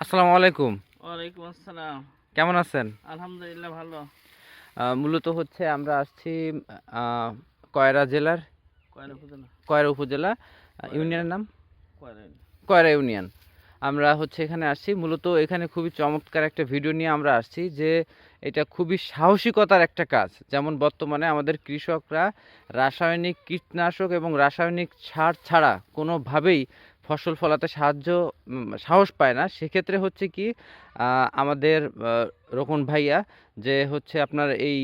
আসসালামু আলাইকুম। ওয়ালাইকুম আসসালাম। কেমন আছেন? আলহামদুলিল্লাহ ভালো। মূলত হচ্ছে আমরা আসছি আহ, কয়রা জেলার কয়রা উপজেলা। কয়রা উপজেলা কয়রা ইউনিয়নের ইউনিয়ন। নাম কয়রা ইউনিয়ন। কয়রা ইউনিয়ন। আমরা হচ্ছে এখানে আসছি মূলত এখানে খুবই চমৎকার একটা ভিডিও নিয়ে আমরা আসছি যে এটা খুবই সাহসিকতার একটা কাজ। যেমন বর্তমানে আমাদের কৃষকরা রাসায়নিক কীটনাশক এবং রাসায়নিক সার ছাড়া কোনোভাবেই ফসল ফলাতে সাহস পায় না। সেক্ষেত্রে হচ্ছে কি আমাদের রোকন ভাইয়া যে হচ্ছে আপনার এই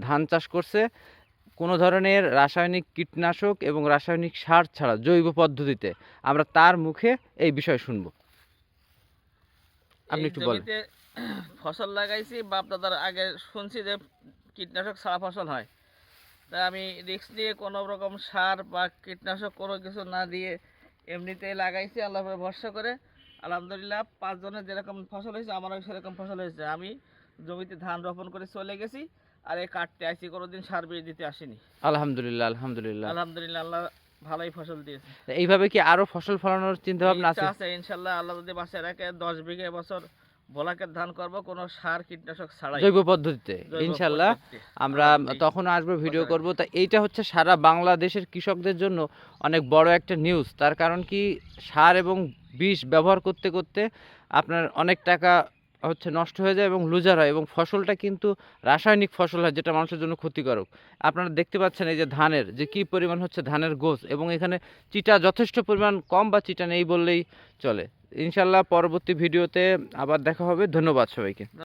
ধান চাষ করছে কোনো ধরনের রাসায়নিক কীটনাশক এবং রাসায়নিক সার ছাড়া জৈব পদ্ধতিতে। আমরা তার মুখে এই বিষয় শুনবো। আপনি এই একটু বলেন। জমিতে ফসল লাগাইছি, বাপ দাদার আগে শুনছি যে কীটনাশক ছাড়া ফসল হয়। তাই আমি রিস্ক নিয়ে কোনো রকম সার বা কীটনাশক কোনো কিছু না দিয়ে এমনিতেই লাগাইছি আল্লাহর উপরে ভরসা করে। আলহামদুলিল্লাহ 5 জনের যেরকম ফসল হয়েছে আমারও সেরকম ফসল হয়েছে। আমি জমিতে ধান রোপণ করে চলে গেছি, আর এই কাটতে আসি, কোনোদিন সার বিষ দিতে আসিনি। আলহামদুলিল্লাহ, আলহামদুলিল্লাহ। আলহামদুলিল্লাহ, আল্লাহ ভালোই ফসল দিয়েছে। এইভাবে কি আরো ফসল ফলানোর চিন্তা ভাবনা ইচ্ছা আছে? আছে ইনশাল্লাহ, আল্লাহ যদি বাঁচায় রাখে 10 বিঘা এবছর ভোলাকের ধান করব কোনো সার কীটনাশক ছাড়াই, জৈব পদ্ধতিতে জৈব ইনশাল্লাহ। পদ্ধতি। আমরা এই তখন আসবো, ভিডিও কথা করব। রাখছি। তা এইটা হচ্ছে সারা বাংলাদেশের কৃষকদের জন্য অনেক বড় একটা নিউজ। তার কারণ কি, সার এবং বিষ ব্যবহার করতে করতে আপনার অনেক টাকা হচ্ছে নষ্ট হয়ে যায় এবং লুজার হয়, এবং ফসলটা কিন্তু রাসায়নিক ফসল হয় যেটা মানুষের জন্য ক্ষতিকারক। আপনারা দেখতে পাচ্ছেন এই যে ধানের যে কি পরিমাণ হচ্ছে ধানের গোছ, এবং এখানে চিটা যথেষ্ট পরিমাণ কম বা চিটা নেই বললেই চলে। ইনশাল্লাহ পরবর্তী ভিডিওতে আবার দেখা হবে। ধন্যবাদ সবাইকে।